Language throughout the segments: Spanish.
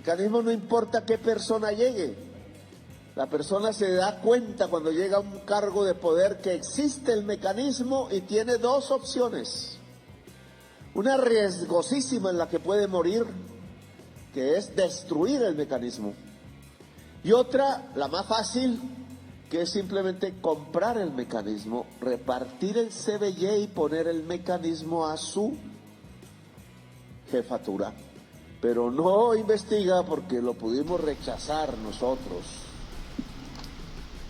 mecanismo no importa qué persona llegue. La persona se da cuenta cuando llega a un cargo de poder que existe el mecanismo y tiene dos opciones. Una riesgosísima en la que puede morir, que es destruir el mecanismo. Y otra, la más fácil, que es simplemente comprar el mecanismo, repartir el CBY y poner el mecanismo a su jefatura. Pero no investiga porque lo pudimos rechazar nosotros.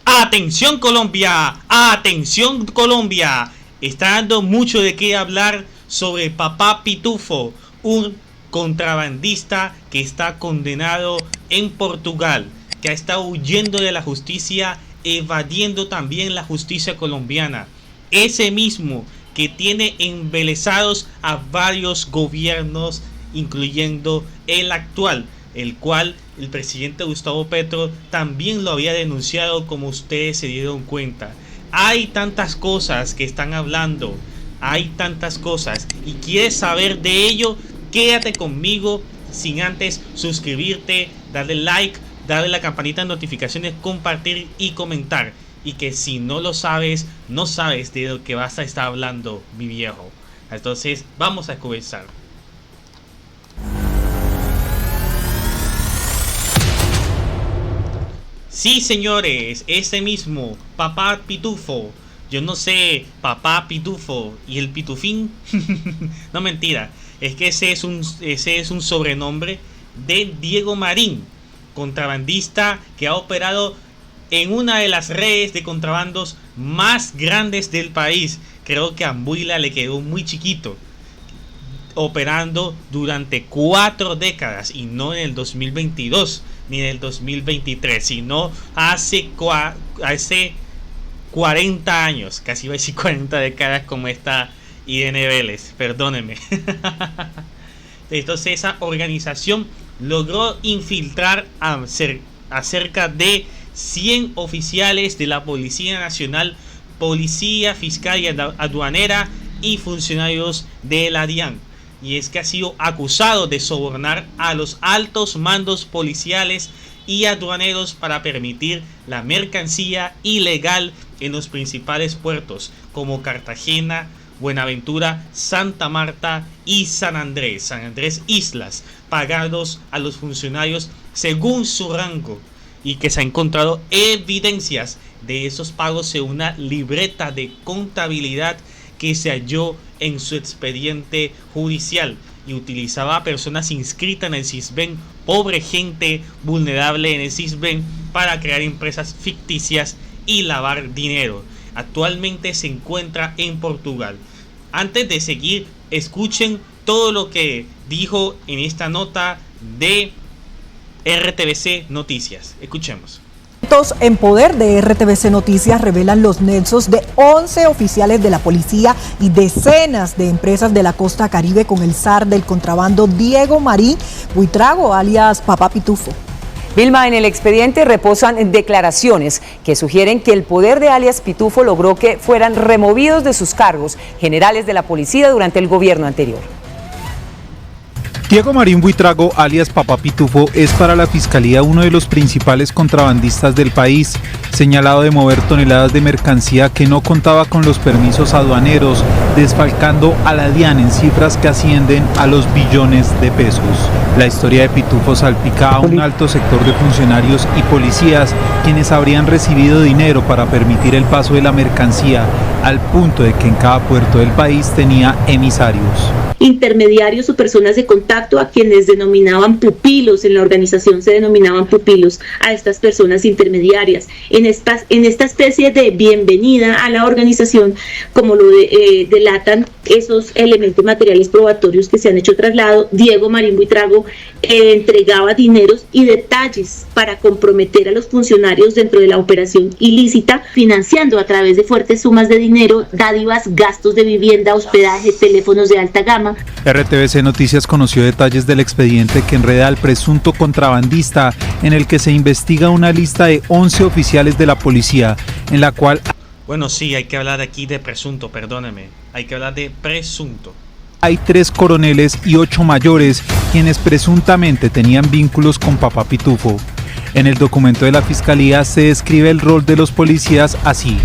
¡Atención Colombia! ¡Atención Colombia! Está dando mucho de qué hablar sobre Papá Pitufo, un contrabandista que está condenado en Portugal, que está huyendo de la justicia, evadiendo también la justicia colombiana. Ese mismo que tiene embelesados a varios gobiernos, incluyendo el actual, el cual el presidente Gustavo Petro también lo había denunciado, como ustedes se dieron cuenta. Hay tantas cosas que están hablando, hay tantas cosas, y quieres saber de ello, quédate conmigo sin antes suscribirte, darle like, darle la campanita de notificaciones, compartir y comentar. Y que si no lo sabes, no sabes de lo que vas a estar hablando, mi viejo. Entonces vamos a comenzar. Sí, señores, ese mismo, Papá Pitufo. Yo no sé, Papá Pitufo y el Pitufín. No, mentira. Es que ese es un sobrenombre de Diego Marín, contrabandista que ha operado en una de las redes de contrabandos más grandes del país. Creo que a Ambuila le quedó muy chiquito, operando durante 4 décadas, y no en el 2022 ni en el 2023, sino hace 40 años, casi iba a decir 40 décadas como esta Irene Vélez, perdónenme. Entonces esa organización logró infiltrar a cerca de 100 oficiales de la Policía Nacional, Policía Fiscal y Aduanera y funcionarios de la DIAN. Y es que ha sido acusado de sobornar a los altos mandos policiales y aduaneros para permitir la mercancía ilegal en los principales puertos como Cartagena, Buenaventura, Santa Marta y San Andrés Islas, pagados a los funcionarios según su rango, y que se ha encontrado evidencias de esos pagos en una libreta de contabilidad que se halló en su expediente judicial, y utilizaba a personas inscritas en el SISBEN, pobre gente vulnerable en el SISBEN, para crear empresas ficticias y lavar dinero. Actualmente se encuentra en Portugal. Antes de seguir, escuchen todo lo que dijo en esta nota de RTVC Noticias. Escuchemos. En poder de RTVC Noticias revelan los nexos de 11 oficiales de la policía y decenas de empresas de la costa caribe con el zar del contrabando Diego Marín Buitrago, alias Papá Pitufo. Vilma, en el expediente reposan declaraciones que sugieren que el poder de alias Pitufo logró que fueran removidos de sus cargos generales de la policía durante el gobierno anterior. Diego Marín Buitrago, alias Papá Pitufo, es para la Fiscalía uno de los principales contrabandistas del país, señalado de mover toneladas de mercancía que no contaba con los permisos aduaneros, desfalcando a la DIAN en cifras que ascienden a los billones de pesos. La historia de Pitufo salpica a un alto sector de funcionarios y policías, quienes habrían recibido dinero para permitir el paso de la mercancía, al punto de que en cada puerto del país tenía emisarios. Intermediarios o personas de contacto a quienes denominaban pupilos, en la organización se denominaban pupilos a estas personas intermediarias. En esta especie de bienvenida a la organización, como lo delatan esos elementos materiales probatorios que se han hecho traslado, Diego Marín Buitrago entregaba dineros y detalles para comprometer a los funcionarios dentro de la operación ilícita, financiando a través de fuertes sumas de dinero, dádivas, gastos de vivienda, hospedaje, teléfonos de alta gama. RTVC Noticias conoció detalles del expediente que enreda al presunto contrabandista, en el que se investiga una lista de 11 oficiales de la policía, en la cual... Bueno, sí, hay que hablar aquí de presunto, perdóneme. Hay que hablar de presunto. Hay 3 coroneles y 8 mayores quienes presuntamente tenían vínculos con Papá Pitufo. En el documento de la Fiscalía se describe el rol de los policías así.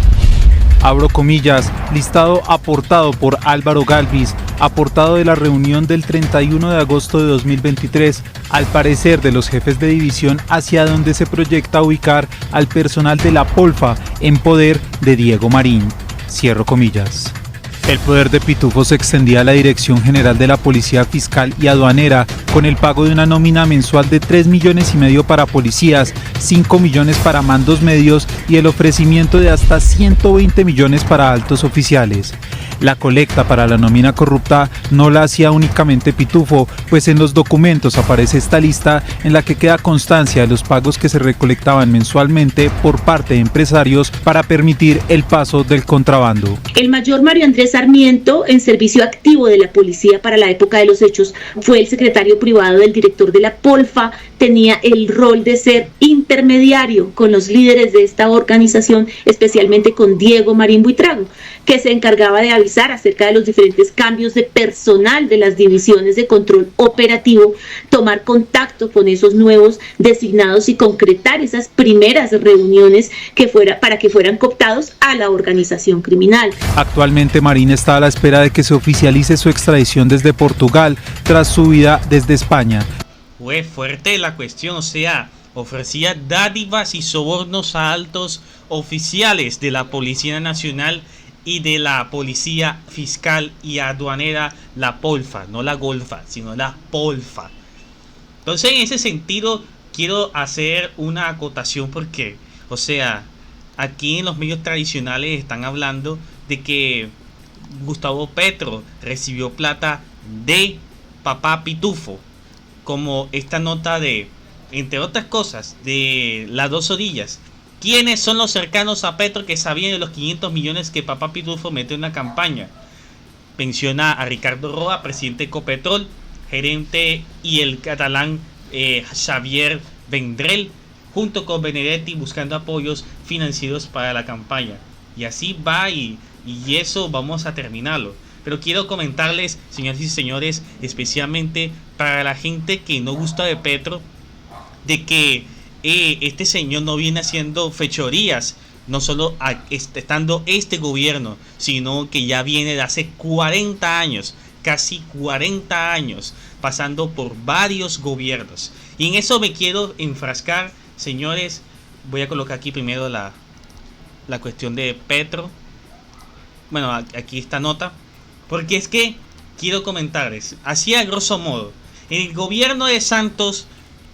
Abro comillas, listado aportado por Álvaro Galvis, aportado de la reunión del 31 de agosto de 2023, al parecer de los jefes de división hacia donde se proyecta ubicar al personal de la Polfa en poder de Diego Marín. Cierro comillas. El poder de Pitufo se extendía a la Dirección General de la Policía Fiscal y Aduanera con el pago de una nómina mensual de 3,5 millones para policías, 5 millones para mandos medios y el ofrecimiento de hasta 120 millones para altos oficiales. La colecta para la nómina corrupta no la hacía únicamente Pitufo, pues en los documentos aparece esta lista en la que queda constancia de los pagos que se recolectaban mensualmente por parte de empresarios para permitir el paso del contrabando. El mayor Mario Andrés Sarmiento, en servicio activo de la policía para la época de los hechos, fue el secretario privado del director de la Polfa, tenía el rol de ser intermediario con los líderes de esta organización, especialmente con Diego Marín Buitrago, que se encargaba de avisar acerca de los diferentes cambios de personal de las divisiones de control operativo, tomar contacto con esos nuevos designados y concretar esas primeras reuniones para que fueran cooptados a la organización criminal. Actualmente Marín está a la espera de que se oficialice su extradición desde Portugal tras su huida desde España. Fue fuerte la cuestión, o sea, ofrecía dádivas y sobornos a altos oficiales de la Policía Nacional y de la Policía Fiscal y Aduanera, la Polfa, no la Golfa, sino la Polfa. Entonces, en ese sentido, quiero hacer una acotación porque, o sea, aquí en los medios tradicionales están hablando de que Gustavo Petro recibió plata de Papá Pitufo, como esta nota de, entre otras cosas, de Las Dos Orillas. ¿Quiénes son los cercanos a Petro que sabían de los 500 millones que Papá Pitufo metió en la campaña? Menciona a Ricardo Roa, presidente de Ecopetrol, gerente, y el catalán Xavier Vendrell, junto con Benedetti, buscando apoyos financieros para la campaña. Y así va, y eso vamos a terminarlo. Pero quiero comentarles, señores y señores, especialmente para la gente que no gusta de Petro, de que este señor no viene haciendo fechorías, no solo estando este gobierno, sino que ya viene de hace 40 años, casi 40 años, pasando por varios gobiernos. Y en eso me quiero enfrascar, señores. Voy a colocar aquí primero la cuestión de Petro. Bueno, aquí esta nota, porque es que quiero comentarles, así a grosso modo, en el gobierno de Santos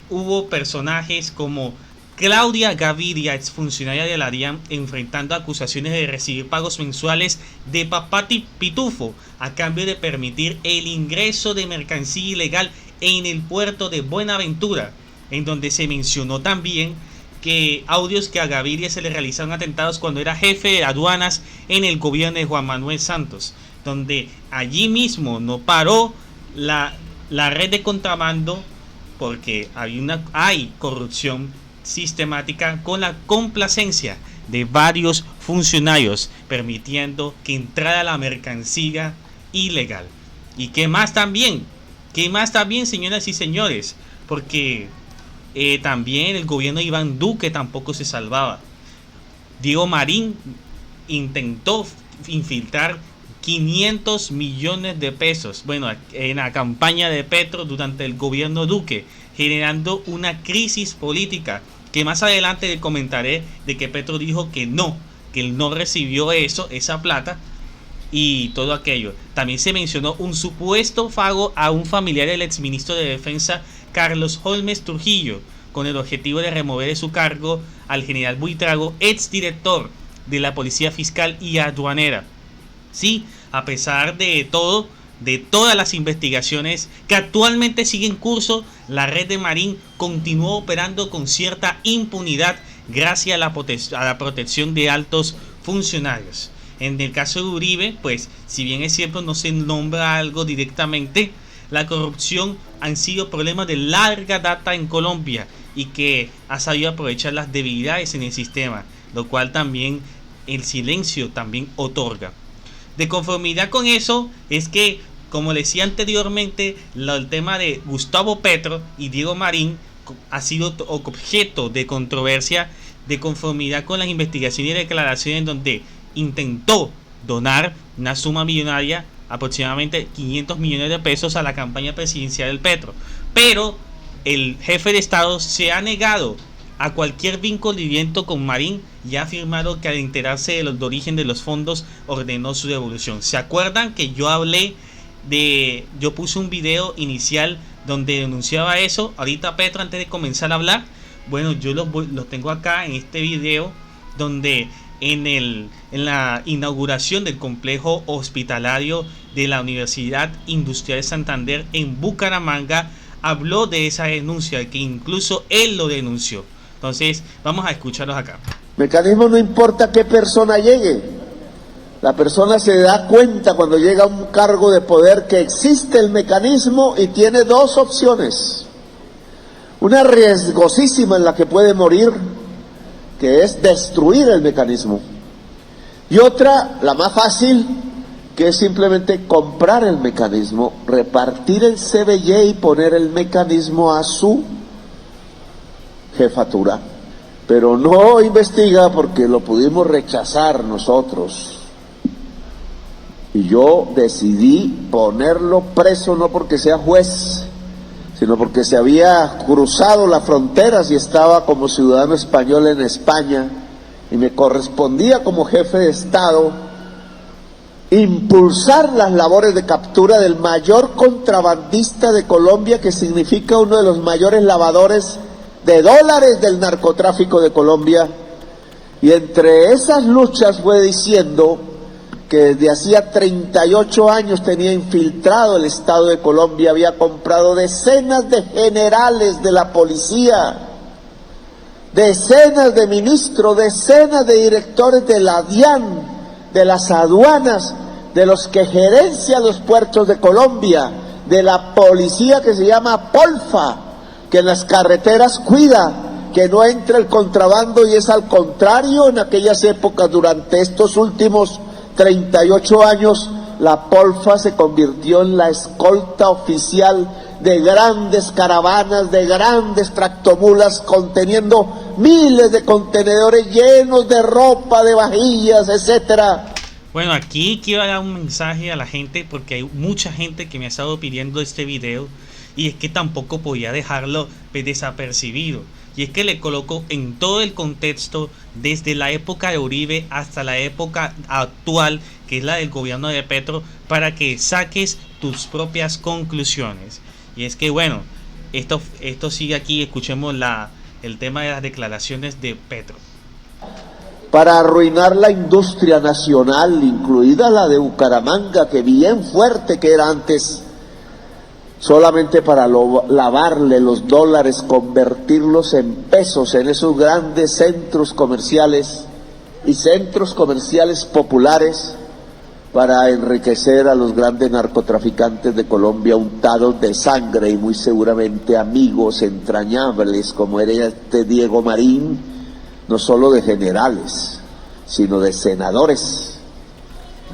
hubo personajes como Claudia Gaviria, exfuncionaria de la DIAN, enfrentando acusaciones de recibir pagos mensuales de Papá Pitufo a cambio de permitir el ingreso de mercancía ilegal en el puerto de Buenaventura, en donde se mencionó también que audios que a Gaviria se le realizaron atentados cuando era jefe de aduanas en el gobierno de Juan Manuel Santos, donde allí mismo no paró la red de contrabando, porque hay corrupción sistemática con la complacencia de varios funcionarios, permitiendo que entrara la mercancía ilegal. ¿Y qué más también? Señoras y señores? Porque también el gobierno de Iván Duque tampoco se salvaba. Diego Marín intentó infiltrar 500 millones de pesos, bueno, en la campaña de Petro durante el gobierno Duque, generando una crisis política que más adelante le comentaré, de que Petro dijo que él no recibió esa plata y todo aquello. También se mencionó un supuesto pago a un familiar del exministro de Defensa, Carlos Holmes Trujillo, con el objetivo de remover de su cargo al general Buitrago, exdirector de la Policía Fiscal y Aduanera. Sí, a pesar de todo, de todas las investigaciones que actualmente siguen en curso, la red de Marín continuó operando con cierta impunidad gracias a la protección de altos funcionarios. En el caso de Uribe, pues, si bien es cierto no se nombra algo directamente, la corrupción han sido problemas de larga data en Colombia y que ha sabido aprovechar las debilidades en el sistema, lo cual también el silencio también otorga. De conformidad con eso es que como le decía anteriormente, el tema de Gustavo Petro y Diego Marín ha sido objeto de controversia de conformidad con las investigaciones y declaraciones donde intentó donar una suma millonaria, aproximadamente 500 millones de pesos, a la campaña presidencial del Petro. Pero el jefe de Estado se ha negado a cualquier vínculo directo con Marín y ha afirmado que al enterarse de los origen de los fondos ordenó su devolución. ¿Se acuerdan que yo puse un video inicial donde denunciaba eso? Ahorita Petro, antes de comenzar a hablar, bueno, yo lo tengo acá en este video, donde en la inauguración del complejo hospitalario de la Universidad Industrial de Santander en Bucaramanga, habló de esa denuncia, que incluso él lo denunció. Entonces, vamos a escucharlos acá. Mecanismo no importa qué persona llegue. La persona se da cuenta cuando llega a un cargo de poder que existe el mecanismo y tiene dos opciones. Una riesgosísima en la que puede morir, que es destruir el mecanismo. Y otra, la más fácil, que es simplemente comprar el mecanismo, repartir el CBY y poner el mecanismo a su jefatura. Pero no investiga porque lo pudimos rechazar nosotros. Y yo decidí ponerlo preso no porque sea juez, sino porque se había cruzado las fronteras y estaba como ciudadano español en España, y me correspondía como jefe de Estado impulsar las labores de captura del mayor contrabandista de Colombia, que significa uno de los mayores lavadores de dólares del narcotráfico de Colombia. Y entre esas luchas fue diciendo que desde hacía 38 años tenía infiltrado el Estado de Colombia, había comprado decenas de generales de la policía, decenas de ministros, decenas de directores de la DIAN, de las aduanas, de los que gerencian los puertos de Colombia, de la policía que se llama Polfa, que en las carreteras cuida que no entre el contrabando, y es al contrario. En aquellas épocas, durante estos últimos 38 años, la Polfa se convirtió en la escolta oficial de grandes caravanas, de grandes tractomulas conteniendo miles de contenedores llenos de ropa, de vajillas, etcétera. Bueno, aquí quiero dar un mensaje a la gente, porque hay mucha gente que me ha estado pidiendo este video, y es que tampoco podía dejarlo desapercibido. Y es que le coloco en todo el contexto, desde la época de Uribe hasta la época actual, que es la del gobierno de Petro, para que saques tus propias conclusiones. Y es que bueno, esto sigue aquí. Escuchemos el tema de las declaraciones de Petro. Para arruinar la industria nacional, incluida la de Bucaramanga, que bien fuerte que era antes, solamente para lavarle los dólares, convertirlos en pesos en esos grandes centros comerciales y centros comerciales populares, para enriquecer a los grandes narcotraficantes de Colombia, untados de sangre y muy seguramente amigos entrañables como era este Diego Marín, no solo de generales, sino de senadores,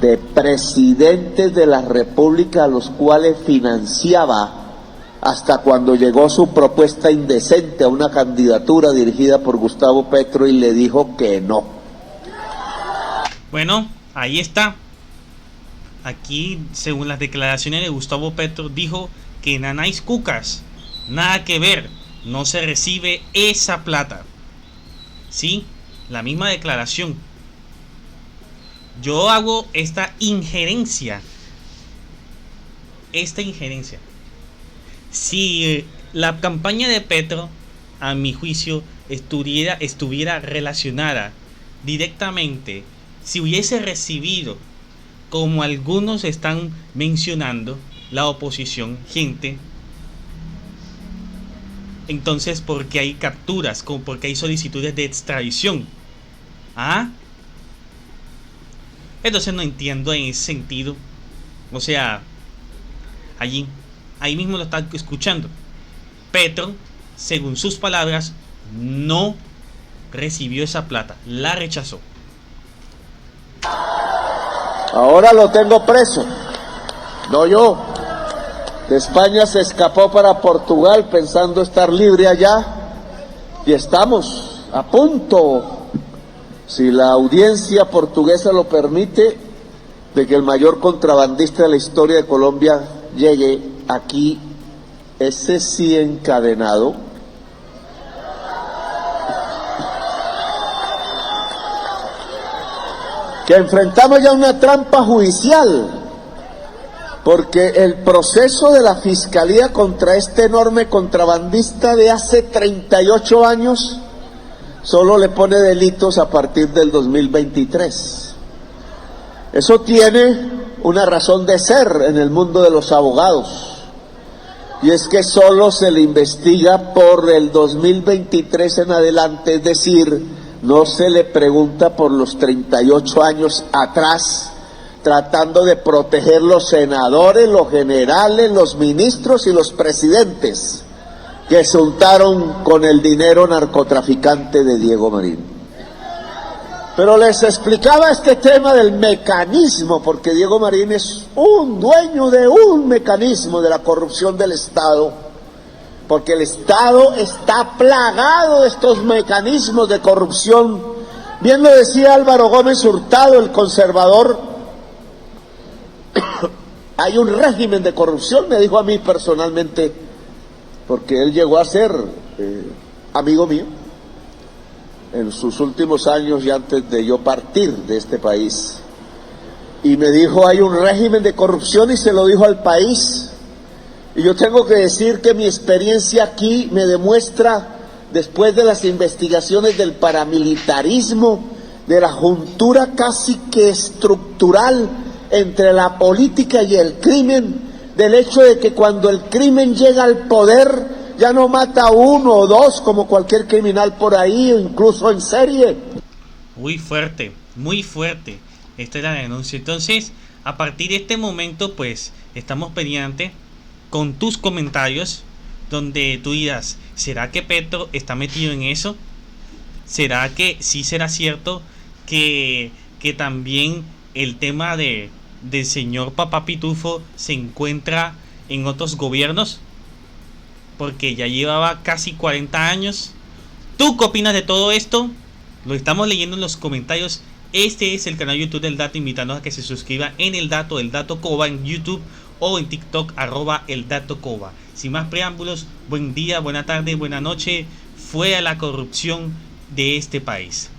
de presidentes de la República, a los cuales financiaba, hasta cuando llegó su propuesta indecente a una candidatura dirigida por Gustavo Petro y le dijo que no. Bueno, ahí está. Aquí, según las declaraciones de Gustavo Petro, dijo que nanáis cucas, nada que ver, no se recibe esa plata. Sí, la misma declaración. Yo hago esta injerencia. Si la campaña de Petro, a mi juicio, estuviera relacionada directamente, si hubiese recibido, como algunos están mencionando, la oposición, gente, entonces ¿por qué hay capturas? ¿Por qué hay solicitudes de extradición? ¿Ah? Entonces no entiendo en ese sentido. O sea, ahí mismo lo están escuchando. Petro, según sus palabras, no recibió esa plata, la rechazó. Ahora lo tengo preso, no yo. De España se escapó para Portugal pensando estar libre allá y estamos a punto, si la audiencia portuguesa lo permite, de que el mayor contrabandista de la historia de Colombia llegue aquí, ese sí encadenado, que enfrentamos ya una trampa judicial, porque el proceso de la Fiscalía contra este enorme contrabandista de hace 38 años solo le pone delitos a partir del 2023. Eso tiene una razón de ser en el mundo de los abogados, y es que solo se le investiga por el 2023 en adelante, es decir, no se le pregunta por los 38 años atrás, tratando de proteger los senadores, los generales, los ministros y los presidentes que se untaron con el dinero narcotraficante de Diego Marín. Pero les explicaba este tema del mecanismo, porque Diego Marín es un dueño de un mecanismo de la corrupción del Estado, porque el Estado está plagado de estos mecanismos de corrupción. Bien lo decía Álvaro Gómez Hurtado, el conservador, hay un régimen de corrupción, me dijo a mí personalmente, porque él llegó a ser amigo mío en sus últimos años y antes de yo partir de este país, y me dijo hay un régimen de corrupción, y se lo dijo al país. Y yo tengo que decir que mi experiencia aquí me demuestra, después de las investigaciones del paramilitarismo, de la juntura casi que estructural entre la política y el crimen, del hecho de que cuando el crimen llega al poder ya no mata a uno o dos como cualquier criminal por ahí, o incluso en serie. Muy fuerte, muy fuerte. Esta es la denuncia. Entonces, a partir de este momento, pues, estamos pendientes con tus comentarios, donde tú dirás, ¿será que Petro está metido en eso? ¿Será que sí será cierto que también el tema del señor Papá Pitufo se encuentra en otros gobiernos? Porque ya llevaba casi 40 años. ¿Tú qué opinas de todo esto? Lo estamos leyendo en los comentarios. Este es el canal YouTube del Dato, invitándonos a que se suscriba en el Dato Cova en YouTube o en TikTok, @eldatocova. Sin más preámbulos, buen día, buena tarde, buena noche. Fuera la corrupción de este país.